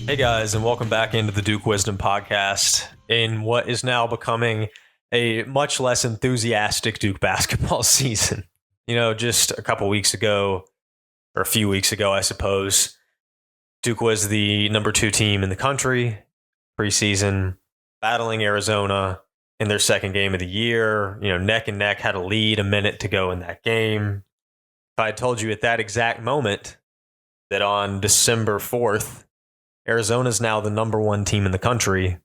Hey guys, and welcome back into the Duke Wisdom podcast in what is now becoming a much less enthusiastic Duke basketball season. Just a couple weeks ago, or a few weeks ago, I suppose, Duke was the number 2 team in the country preseason, battling Arizona in their second game of the year. Neck and neck, had a lead, a minute to go in that game. If I had told you at that exact moment that on December 4th, Arizona is now the number 1 team in the country,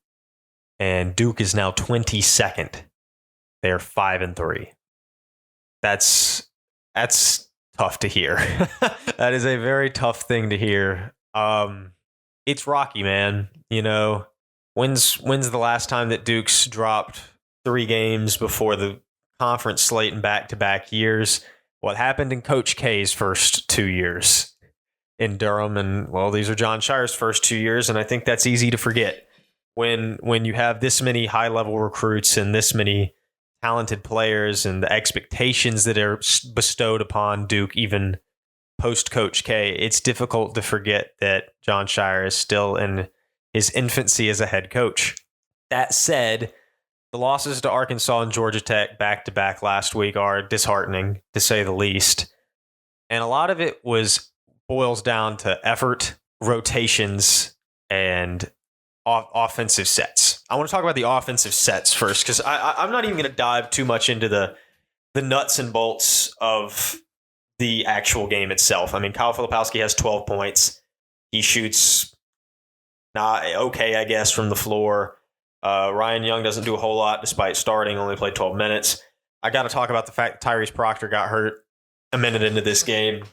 and Duke is now 22nd. They are 5-3. That's tough to hear. That is a very tough thing to hear. It's rocky, man. When's the last time that Duke's dropped 3 games before the conference slate in back-to-back years? What happened in Coach K's first 2 years in Durham, and these are Jon Scheyer's first 2 years, and I think that's easy to forget when you have this many high-level recruits and this many talented players, and the expectations that are bestowed upon Duke even post Coach K. It's difficult to forget that Jon Scheyer is still in his infancy as a head coach. That said, the losses to Arkansas and Georgia Tech back-to-back last week are disheartening, to say the least, and a lot of it boils down to effort, rotations, and offensive sets. I want to talk about the offensive sets first, because I'm not even going to dive too much into the nuts and bolts of the actual game itself. I mean, Kyle Filipowski has 12 points. He shoots okay, I guess, from the floor. Ryan Young doesn't do a whole lot despite starting, only played 12 minutes. I got to talk about the fact that Tyrese Proctor got hurt a minute into this game.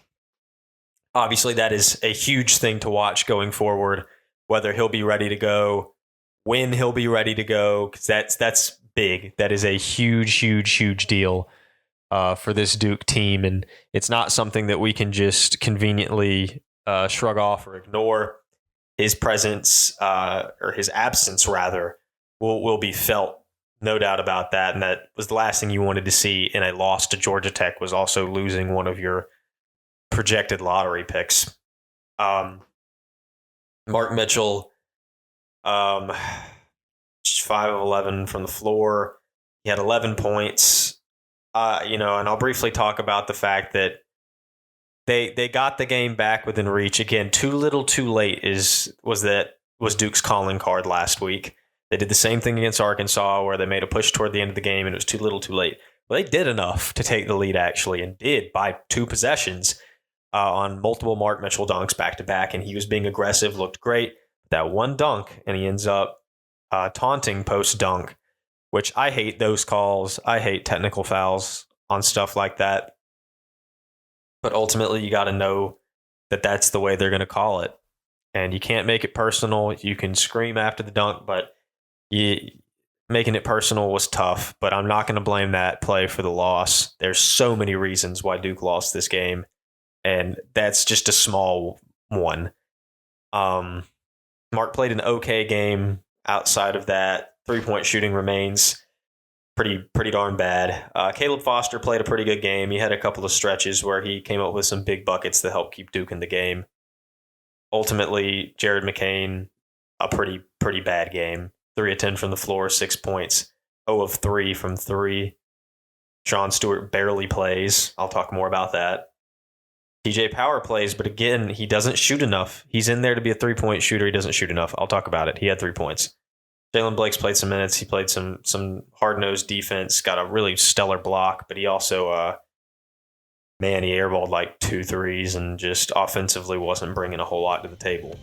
Obviously, that is a huge thing to watch going forward, whether he'll be ready to go, when he'll be ready to go, because that's big. That is a huge, huge, huge deal for this Duke team, and it's not something that we can just conveniently shrug off or ignore. His presence, or his absence, rather, will be felt, no doubt about that, and that was the last thing you wanted to see in a loss to Georgia Tech, was also losing one of your projected lottery picks. Mark Mitchell, 5 of 11 from the floor. He had 11 points. And I'll briefly talk about the fact that they got the game back within reach. Again, too little, too late was Duke's calling card last week. They did the same thing against Arkansas, where they made a push toward the end of the game, and it was too little, too late. Well, they did enough to take the lead, actually, and did by 2 possessions. On multiple Mark Mitchell dunks back-to-back, and he was being aggressive, looked great. That one dunk, and he ends up taunting post-dunk, which I hate those calls. I hate technical fouls on stuff like that. But ultimately, you got to know that that's the way they're going to call it. And you can't make it personal. You can scream after the dunk, but making it personal was tough. But I'm not going to blame that play for the loss. There's so many reasons why Duke lost this game, and that's just a small one. Mark played an okay game outside of that. 3-point shooting remains pretty darn bad. Caleb Foster played a pretty good game. He had a couple of stretches where he came up with some big buckets to help keep Duke in the game. Ultimately, Jared McCain, a pretty bad game. 3 of 10 from the floor, 6 points. 0 of 3 from 3. Sean Stewart barely plays. I'll talk more about that. TJ Power plays, but again, he doesn't shoot enough. He's in there to be a 3-point shooter. He doesn't shoot enough. I'll talk about it. He had 3 points. Jalen Blakes played some minutes. He played some hard-nosed defense, got a really stellar block, but he also, he airballed like 2 threes and just offensively wasn't bringing a whole lot to the table.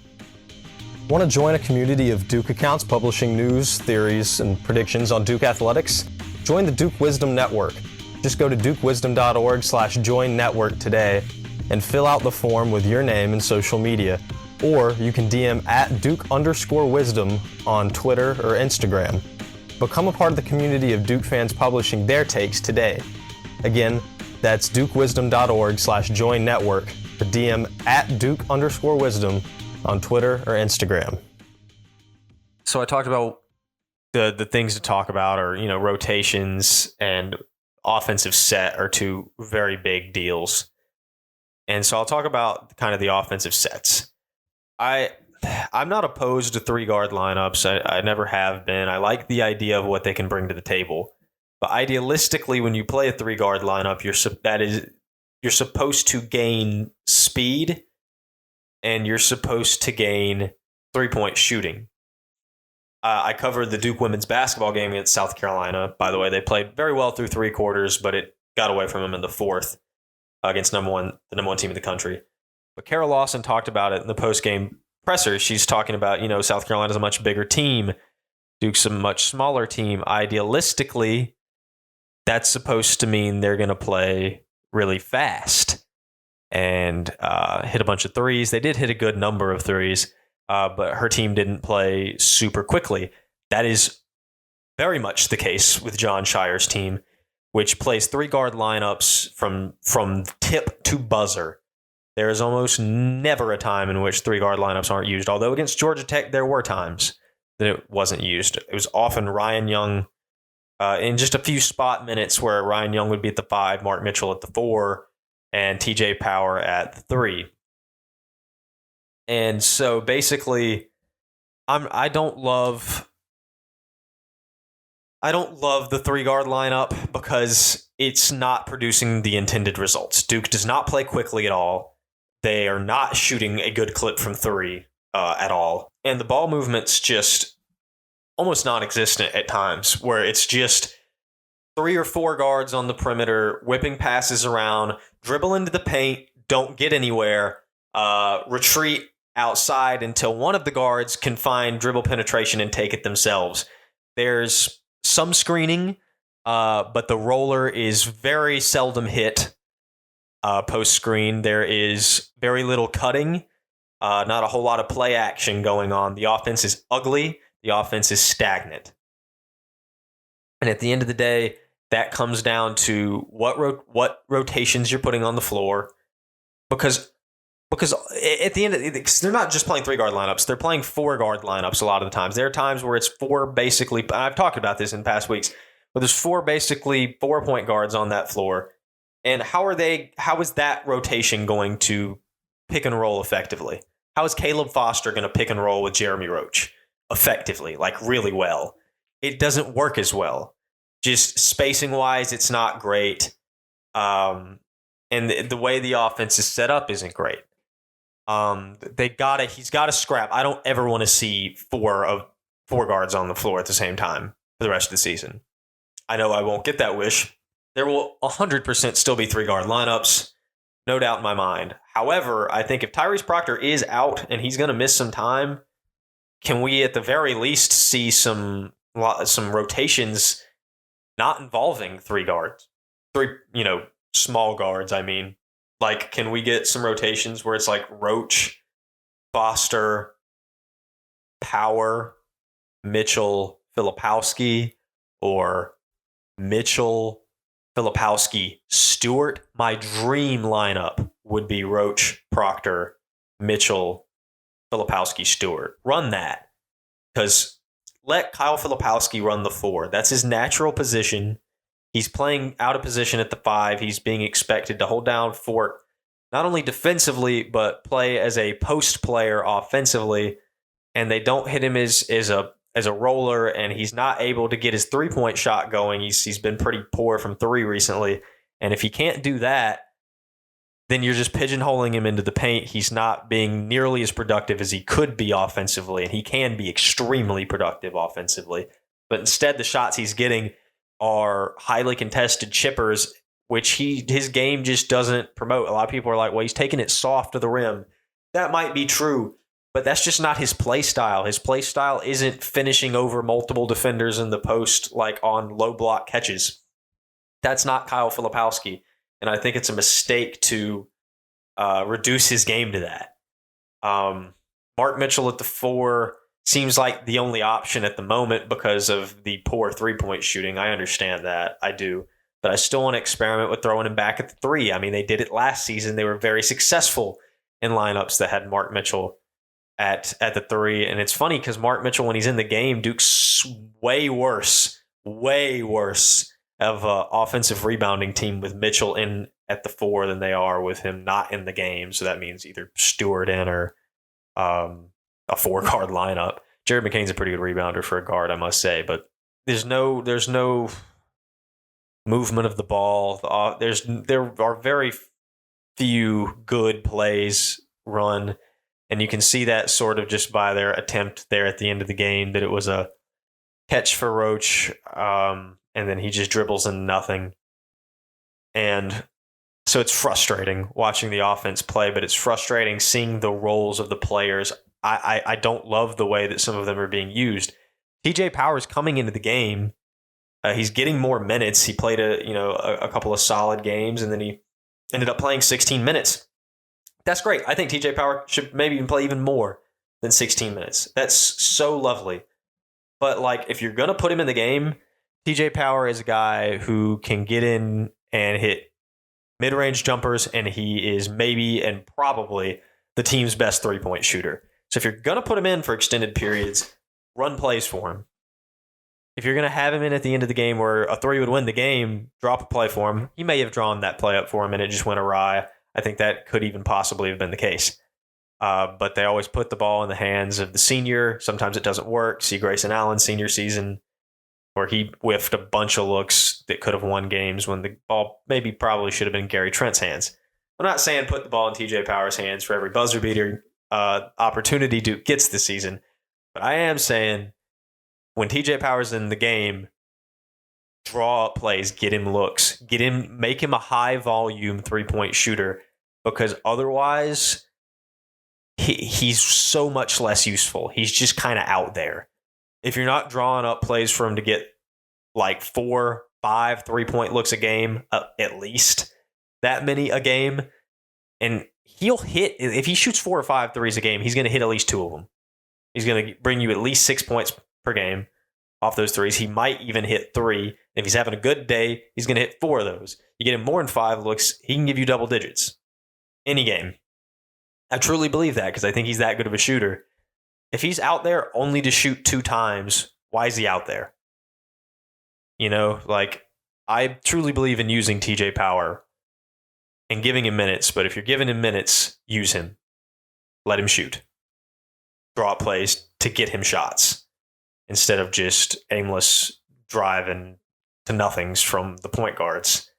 Want to join a community of Duke accounts publishing news, theories, and predictions on Duke athletics? Join the Duke Wisdom Network. Just go to dukewisdom.org/join network today and fill out the form with your name and social media. Or you can DM at Duke_Wisdom on Twitter or Instagram. Become a part of the community of Duke fans publishing their takes today. Again, that's dukewisdom.org/join network or DM at Duke_Wisdom on Twitter or Instagram. So I talked about the things to talk about are, rotations and offensive set are 2 very big deals. And so I'll talk about kind of the offensive sets. I'm not opposed to 3-guard lineups. I never have been. I like the idea of what they can bring to the table. But idealistically, when you play a 3-guard lineup, you're supposed to gain speed and you're supposed to gain 3-point shooting. I covered the Duke women's basketball game against South Carolina. By the way, they played very well through 3 quarters, but it got away from them in the 4th against the number one team in the country. But Kara Lawson talked about it in the post-game presser. She's talking about, South Carolina's a much bigger team. Duke's a much smaller team. Idealistically, that's supposed to mean they're going to play really fast and hit a bunch of threes. They did hit a good number of threes, but her team didn't play super quickly. That is very much the case with Jon Scheyer's team, which plays 3-guard lineups from tip to buzzer. There is almost never a time in which 3-guard lineups aren't used, although against Georgia Tech there were times that it wasn't used. It was often Ryan Young in just a few spot minutes where Ryan Young would be at the 5, Mark Mitchell at the 4, and TJ Power at the 3. And so basically, I don't love the 3-guard lineup because it's not producing the intended results. Duke does not play quickly at all. They are not shooting a good clip from 3 at all. And the ball movement's just almost non-existent at times, where it's just 3 or 4 guards on the perimeter, whipping passes around, dribble into the paint, don't get anywhere, retreat outside until one of the guards can find dribble penetration and take it themselves. There's some screening, but the roller is very seldom hit post-screen. There is very little cutting, not a whole lot of play action going on. The offense is ugly. The offense is stagnant. And at the end of the day, that comes down to what rotations you're putting on the floor. Because at the end of it, they're not just playing 3-guard lineups. They're playing 4-guard lineups a lot of the times. There are times where it's 4 basically, I've talked about this in past weeks, but there's 4 basically 4-point guards on that floor. And how is that rotation going to pick and roll effectively? How is Caleb Foster going to pick and roll with Jeremy Roach effectively, like really well? It doesn't work as well. Just spacing wise, it's not great. And the way the offense is set up isn't great. He's got to scrap. I don't ever want to see 4 guards on the floor at the same time for the rest of the season. I know I won't get that wish. There will 100% still be 3-guard lineups, no doubt in my mind. However, I think if Tyrese Proctor is out and he's going to miss some time, can we at the very least see some rotations not involving 3 guards? 3, small guards, I mean. Like, can we get some rotations where it's like Roach, Foster, Power, Mitchell, Filipowski, or Mitchell, Filipowski, Stewart? My dream lineup would be Roach, Proctor, Mitchell, Filipowski, Stewart. Run that. Because let Kyle Filipowski run the 4. That's his natural position. He's playing out of position at the 5. He's being expected to hold down fort, not only defensively, but play as a post player offensively. And they don't hit him as a roller, and he's not able to get his 3-point shot going. He's been pretty poor from 3 recently. And if he can't do that, then you're just pigeonholing him into the paint. He's not being nearly as productive as he could be offensively, and he can be extremely productive offensively. But instead, the shots he's getting are highly contested chippers, which his game just doesn't promote. A lot of people are like, well, he's taking it soft to the rim. That might be true, but that's just not his play style. His play style isn't finishing over multiple defenders in the post, like on low block catches. That's not Kyle Filipowski. And I think it's a mistake to reduce his game to that. Mark Mitchell at the 4 seems like the only option at the moment because of the poor 3-point shooting. I understand that. I do. But I still want to experiment with throwing him back at the 3. I mean, they did it last season. They were very successful in lineups that had Mark Mitchell at the 3. And it's funny because Mark Mitchell, when he's in the game, Duke's way worse of an offensive rebounding team with Mitchell in at the 4 than they are with him not in the game. So that means either Stewart in or a 4-guard lineup. Jared McCain's a pretty good rebounder for a guard, I must say, but there's no movement of the ball. There are very few good plays run, and you can see that sort of just by their attempt there at the end of the game that it was a catch for Roach, and then he just dribbles into nothing. And so it's frustrating watching the offense play, but it's frustrating seeing the roles of the players. I don't love the way that some of them are being used. TJ Powers coming into the game, he's getting more minutes. He played a couple of solid games, and then he ended up playing 16 minutes. That's great. I think TJ Powers should maybe even play even more than 16 minutes. That's so lovely. But like, if you're gonna put him in the game, TJ Power is a guy who can get in and hit mid-range jumpers, and he is maybe and probably the team's best 3-point shooter. So if you're going to put him in for extended periods, run plays for him. If you're going to have him in at the end of the game where a 3 would win the game, drop a play for him. He may have drawn that play up for him and it just went awry. I think that could even possibly have been the case. But they always put the ball in the hands of the senior. Sometimes it doesn't work. See Grayson Allen's senior season, where he whiffed a bunch of looks that could have won games when the ball probably should have been in Gary Trent's hands. I'm not saying put the ball in TJ Powers' hands for every buzzer beater opportunity Duke gets this season, but I am saying when TJ Powers in the game, draw up plays, get him looks, make him a high volume 3-point shooter, because otherwise he's so much less useful. He's just kind of out there. If you're not drawing up plays for him to get like 4, 5 3-point looks a game, at least that many a game, and he'll hit, if he shoots 4 or 5 threes a game, he's going to hit at least 2 of them. He's going to bring you at least 6 points per game off those threes. He might even hit 3. If he's having a good day, he's going to hit 4 of those. You get him more than 5 looks, he can give you double digits any game. I truly believe that because I think he's that good of a shooter. If he's out there only to shoot 2 times, why is he out there? I truly believe in using TJ Power and giving him minutes, but if you're giving him minutes, use him. Let him shoot. Draw up plays to get him shots instead of just aimless driving to nothings from the point guards.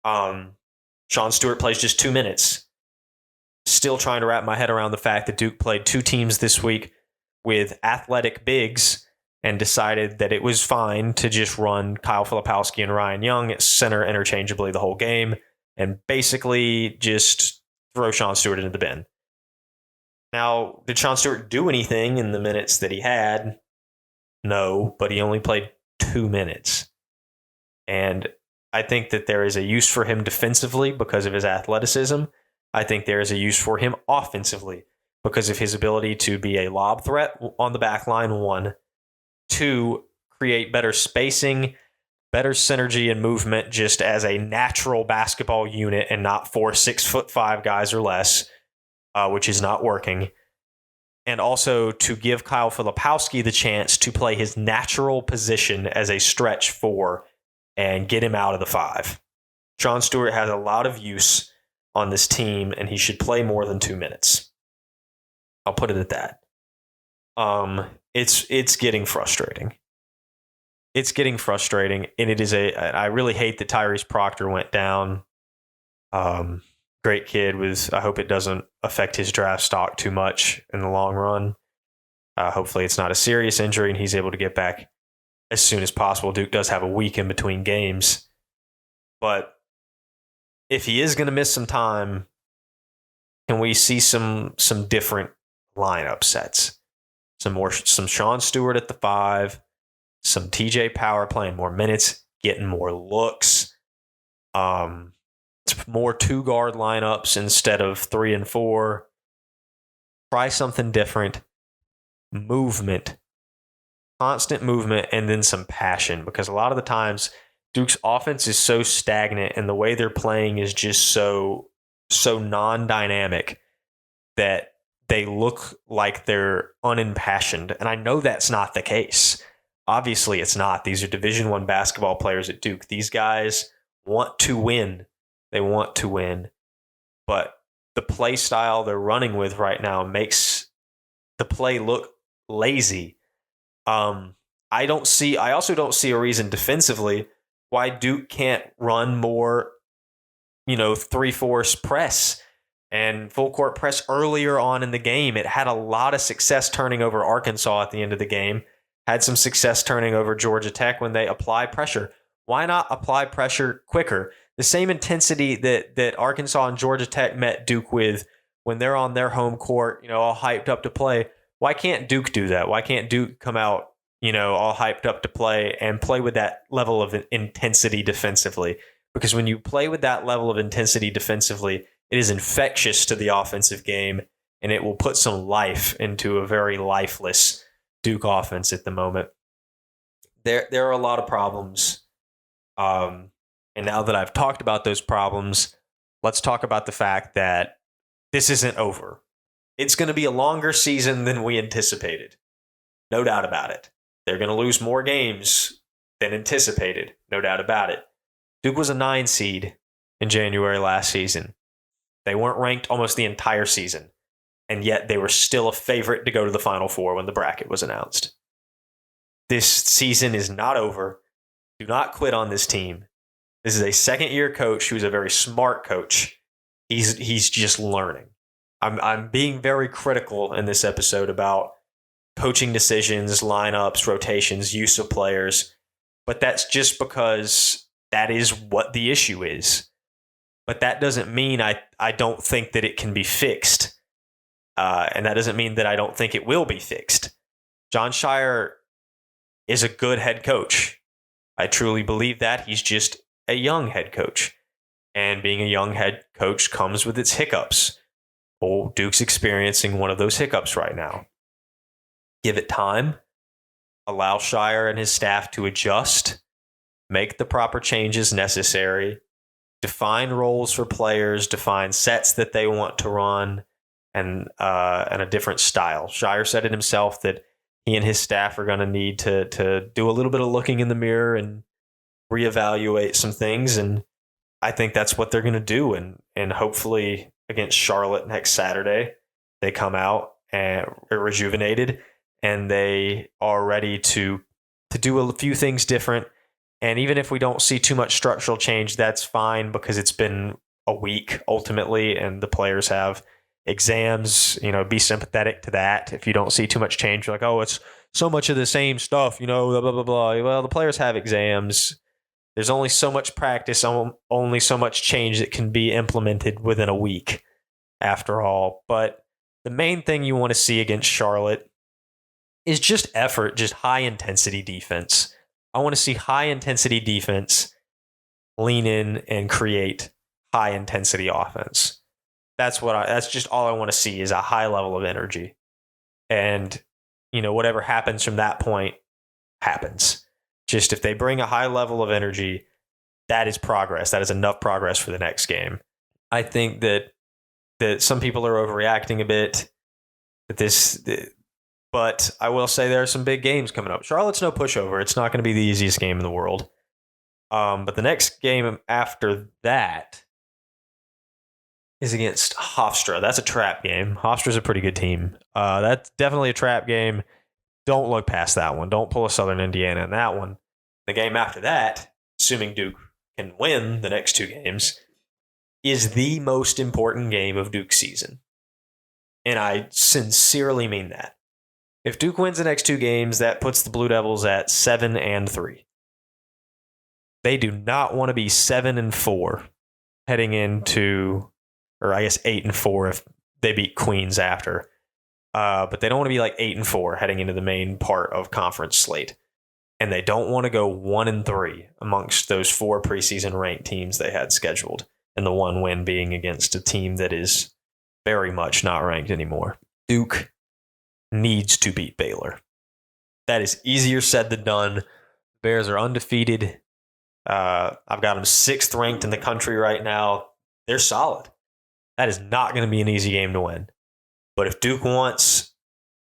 Sean Stewart plays just 2 minutes. Still trying to wrap my head around the fact that Duke played 2 teams this week with athletic bigs and decided that it was fine to just run Kyle Filipowski and Ryan Young at center interchangeably the whole game and basically just throw Sean Stewart into the bin. Now, did Sean Stewart do anything in the minutes that he had? No, but he only played 2 minutes. And I think that there is a use for him defensively because of his athleticism. I think there is a use for him offensively because of his ability to be a lob threat on the back line, 1. 2, create better spacing, better synergy and movement just as a natural basketball unit and not 4 6'5" guys or less, which is not working. And also to give Kyle Filipowski the chance to play his natural position as a stretch 4 and get him out of the 5. Sean Stewart has a lot of use on this team, and he should play more than 2 minutes. I'll put it at that. It's getting frustrating. It's getting frustrating, and I really hate that Tyrese Proctor went down. Great kid I hope it doesn't affect his draft stock too much in the long run. Hopefully it's not a serious injury and he's able to get back as soon as possible. Duke does have a week in between games, but if he is going to miss some time, can we see some different lineup sets? Some Sean Stewart at the 5, some TJ Power playing more minutes, getting more looks. More 2-guard lineups instead of 3 and 4. Try something different. Movement. Constant movement and then some passion, because a lot of the times Duke's offense is so stagnant and the way they're playing is just so non-dynamic that they look like they're unimpassioned. And I know that's not the case. Obviously, it's not. These are Division I basketball players at Duke. These guys want to win. They want to win. But the play style they're running with right now makes the play look lazy. I also don't see a reason defensively why Duke can't run more, 3-4 press and full court press earlier on in the game. It had a lot of success turning over Arkansas at the end of the game, had some success turning over Georgia Tech when they apply pressure. Why not apply pressure quicker? The same intensity that Arkansas and Georgia Tech met Duke with when they're on their home court, all hyped up to play. Why can't Duke do that? Why can't Duke come out, all hyped up to play and play with that level of intensity defensively? Because when you play with that level of intensity defensively, it is infectious to the offensive game, and it will put some life into a very lifeless Duke offense at the moment. There are a lot of problems. And now that I've talked about those problems, let's talk about the fact that this isn't over. It's going to be a longer season than we anticipated. No doubt about it. They're going to lose more games than anticipated. No doubt about it. Duke was a 9 seed in January last season. They weren't ranked almost the entire season, and yet they were still a favorite to go to the Final Four when the bracket was announced. This season is not over. Do not quit on this team. This is a second-year coach who's a very smart coach. He's just learning. I'm being very critical in this episode about coaching decisions, lineups, rotations, use of players, but that's just because that is what the issue is. But that doesn't mean I don't think that it can be fixed. And that doesn't mean that I don't think it will be fixed. Jon Scheyer is a good head coach. I truly believe that. He's just a young head coach. And being a young head coach comes with its hiccups. Oh, Duke's experiencing one of those hiccups right now. Give it time. Allow Scheyer and his staff to adjust. Make the proper changes necessary. Define roles for players, define sets that they want to run, and a different style. Scheyer said it himself that he and his staff are going to need to do a little bit of looking in the mirror and reevaluate some things, and I think that's what they're going to do. And hopefully against Charlotte next Saturday, they come out and rejuvenated, and they are ready to do a few things different. And even if we don't see too much structural change, that's fine because it's been a week ultimately, and the players have exams. Be sympathetic to that. If you don't see too much change, you're like, oh, it's so much of the same stuff, blah, blah, blah, blah. Well, the players have exams. There's only so much practice, only so much change that can be implemented within a week, after all. But the main thing you want to see against Charlotte is just effort, just high-intensity defense. I want to see high-intensity defense lean in and create high-intensity offense. That's just all I want to see is a high level of energy. And, whatever happens from that point happens. Just if they bring a high level of energy, that is progress. That is enough progress for the next game. I think that some people are overreacting a bit. But I will say there are some big games coming up. Charlotte's no pushover. It's not going to be the easiest game in the world. But the next game after that is against Hofstra. That's a trap game. Hofstra's a pretty good team. That's definitely a trap game. Don't look past that one. Don't pull a Southern Indiana in that one. The game after that, assuming Duke can win the next 2 games, is the most important game of Duke's season. And I sincerely mean that. If Duke wins the next 2 games, that puts the Blue Devils at 7-3. They do not want to be 7-4 heading into, or I guess 8-4 if they beat Queens after. But they don't want to be like 8-4 heading into the main part of conference slate. And they don't want to go 1-3 amongst those 4 preseason ranked teams they had scheduled. And the one win being against a team that is very much not ranked anymore. Duke needs to beat Baylor. That is easier said than done. Bears are undefeated. I've got them 6th ranked in the country right now. They're solid. That is not going to be an easy game to win. But if Duke wants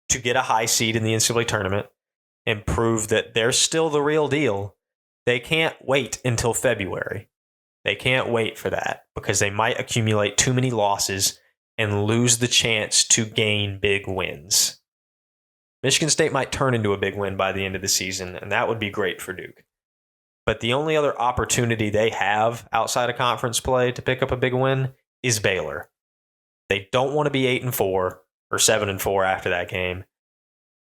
to get a high seed in the NCAA tournament and prove that they're still the real deal, they can't wait until February. They can't wait for that because they might accumulate too many losses and lose the chance to gain big wins. Michigan State might turn into a big win by the end of the season, and that would be great for Duke. But the only other opportunity they have outside of conference play to pick up a big win is Baylor. They don't want to be 8-4 or 7-4 after that game,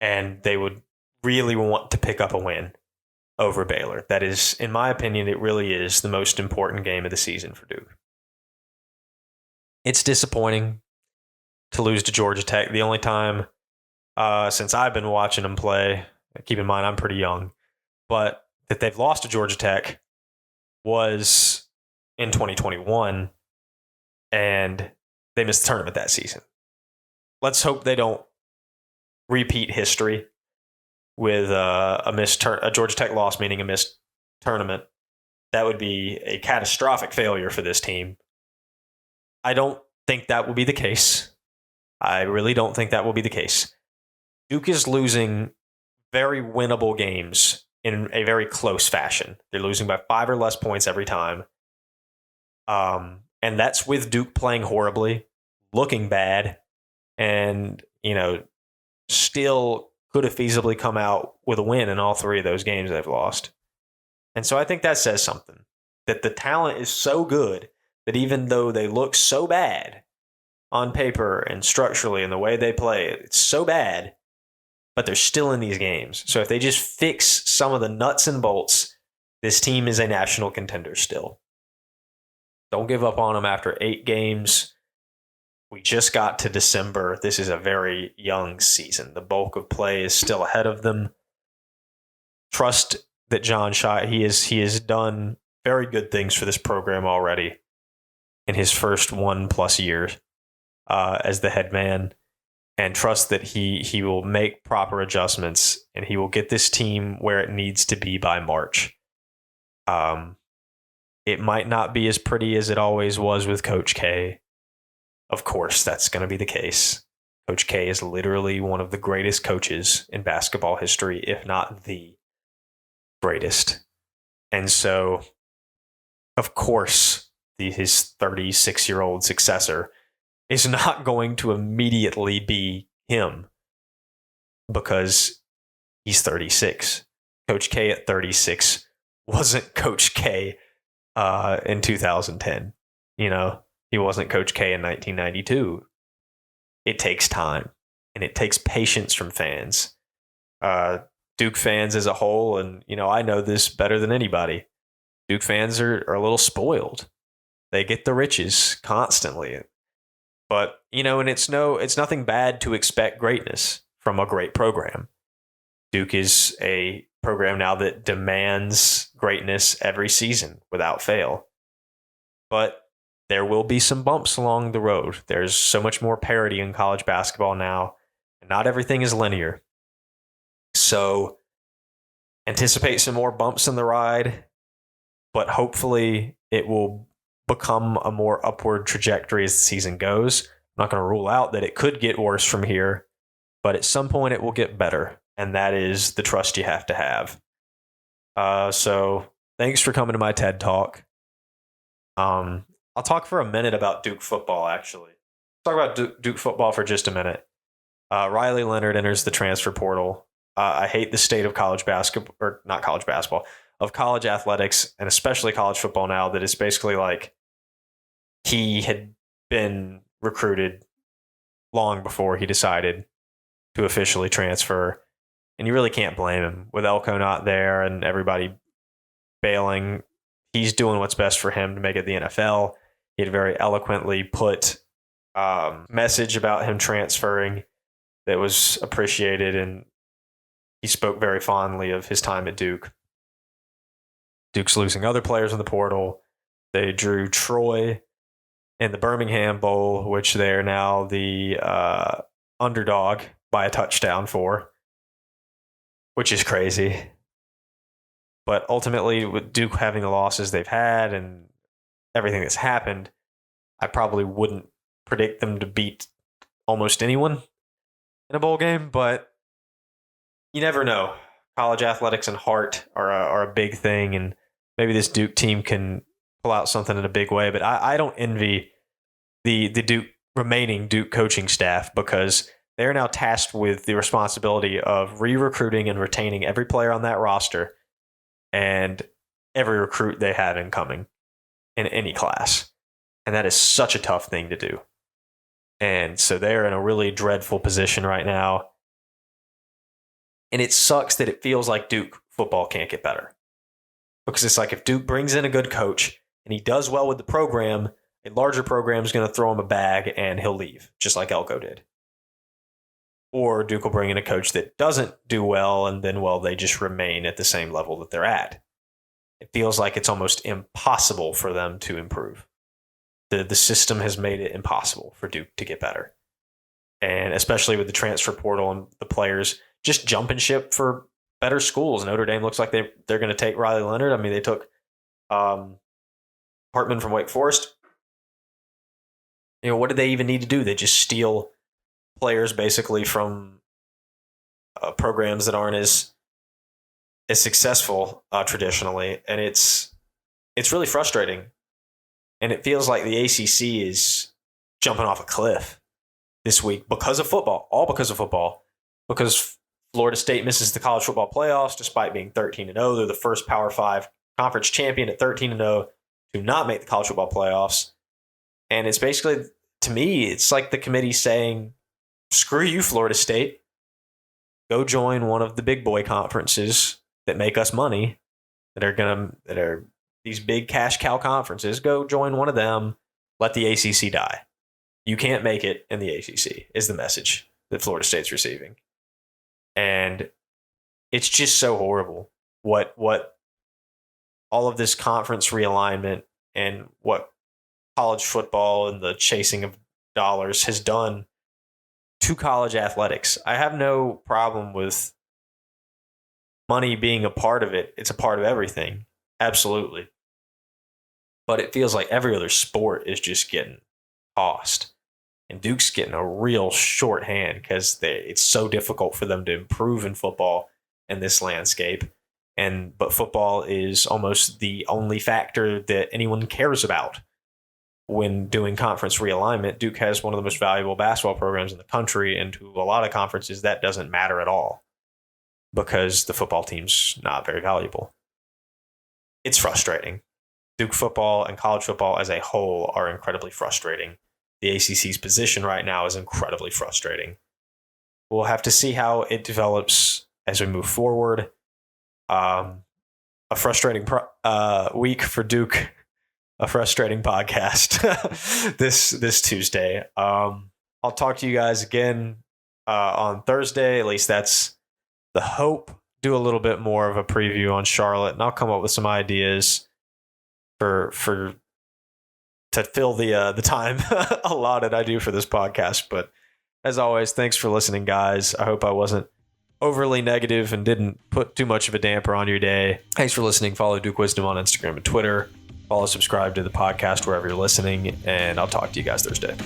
and they would really want to pick up a win over Baylor. That is, in my opinion, it really is the most important game of the season for Duke. It's disappointing to lose to Georgia Tech. The only time since I've been watching them play, keep in mind I'm pretty young, but that they've lost to Georgia Tech was in 2021, and they missed the tournament that season. Let's hope they don't repeat history with a Georgia Tech loss, meaning a missed tournament. That would be a catastrophic failure for this team. I don't think that will be the case. I really don't think that will be the case. Duke is losing very winnable games in a very close fashion. They're losing by 5 or less points every time. And that's with Duke playing horribly, looking bad, and, still could have feasibly come out with a win in all 3 of those games they've lost. And so I think that says something, that the talent is so good that even though they look so bad on paper and structurally in the way they play, it's so bad, but they're still in these games. So if they just fix some of the nuts and bolts, this team is a national contender still. Don't give up on them after 8 games. We just got to December. This is a very young season. The bulk of play is still ahead of them. Trust that Jon Scheyer, he has done very good things for this program already in his first 1+ years as the head man, and trust that he will make proper adjustments and he will get this team where it needs to be by March. It might not be as pretty as it always was with Coach K. Of course, that's going to be the case. Coach K is literally one of the greatest coaches in basketball history, if not the greatest. And so, of course, his 36-year-old successor is not going to immediately be him because he's 36. Coach K at 36 wasn't Coach K in 2010. He wasn't Coach K in 1992. It takes time, and it takes patience from fans. Duke fans as a whole, and I know this better than anybody, Duke fans are a little spoiled. They get the riches constantly. But, and it's nothing bad to expect greatness from a great program. Duke is a program now that demands greatness every season without fail. But there will be some bumps along the road. There's so much more parity in college basketball now, and not everything is linear. So anticipate some more bumps in the ride, but hopefully it will become a more upward trajectory as the season goes. I'm not going to rule out that it could get worse from here, but at some point it will get better, and that is the trust you have to have. So thanks for coming to my TED Talk. I'll talk for a minute about Duke football, actually. Talk about Duke football for just a minute. Riley Leonard enters the transfer portal. I hate the state of college basketball, or not college basketball, of college athletics, and especially college football now, that it's basically like he had been recruited long before he decided to officially transfer. And you really can't blame him. With Elko not there and everybody bailing, he's doing what's best for him to make it the NFL. He had very eloquently put a message about him transferring that was appreciated, and he spoke very fondly of his time at Duke. Duke's losing other players in the portal. They drew Troy in the Birmingham Bowl, which they're now the underdog by a touchdown for, which is crazy. But ultimately, with Duke having the losses they've had and everything that's happened, I probably wouldn't predict them to beat almost anyone in a bowl game, but you never know. College athletics and heart are a big thing, and maybe this Duke team can pull out something in a big way. But I don't envy the remaining Duke coaching staff, because They're now tasked with the responsibility of re-recruiting and retaining every player on that roster and every recruit they have incoming in any class. And that is such a tough thing to do. And so they're in a really dreadful position right now. And it sucks that it feels like Duke football can't get better. Because it's like if Duke brings in a good coach and he does well with the program, a larger program is going to throw him a bag and he'll leave, just like Elko did. Or Duke will bring in a coach that doesn't do well, and then, well, they just remain at the same level that they're at. It feels like it's almost impossible for them to improve. The system has made it impossible for Duke to get better. And especially with the transfer portal and the players just jumping ship for better schools. Notre Dame looks like they're going to take Riley Leonard. I mean, they took Hartman from Wake Forest. You know, what did they even need to do? They just steal players basically from programs that aren't as successful traditionally, and it's really frustrating. And it feels like the ACC is jumping off a cliff this week because of football, all because of football. Because Florida State misses the college football playoffs despite being 13-0. They're the first Power 5 conference champion at 13-0 to not make the college football playoffs. And it's basically, to me, it's like the committee saying, screw you, Florida State. Go join one of the big boy conferences that make us money, that are these big cash cow conferences. Go join one of them. Let the ACC die. You can't make it in the ACC is the message that Florida State's receiving. And it's just so horrible what all of this conference realignment and what college football and the chasing of dollars has done to college athletics. I have no problem with money being a part of it. It's a part of everything. Absolutely. But it feels like every other sport is just getting tossed. And Duke's getting a real shorthand because it's so difficult for them to improve in football in this landscape. But football is almost the only factor that anyone cares about when doing conference realignment. Duke has one of the most valuable basketball programs in the country, and to a lot of conferences, that doesn't matter at all because the football team's not very valuable. It's frustrating. Duke football and college football as a whole are incredibly frustrating. The ACC's position right now is incredibly frustrating. We'll have to see how it develops as we move forward. A frustrating week for Duke. A frustrating podcast this Tuesday. I'll talk to you guys again on Thursday. At least that's the hope. Do a little bit more of a preview on Charlotte, and I'll come up with some ideas for to fill the time allotted I do for this podcast. But as always, thanks for listening, guys. I hope I wasn't overly negative and didn't put too much of a damper on your day. Thanks for listening. Follow Duke Wisdom on Instagram and Twitter. Follow, subscribe to the podcast wherever you're listening, and I'll talk to you guys Thursday.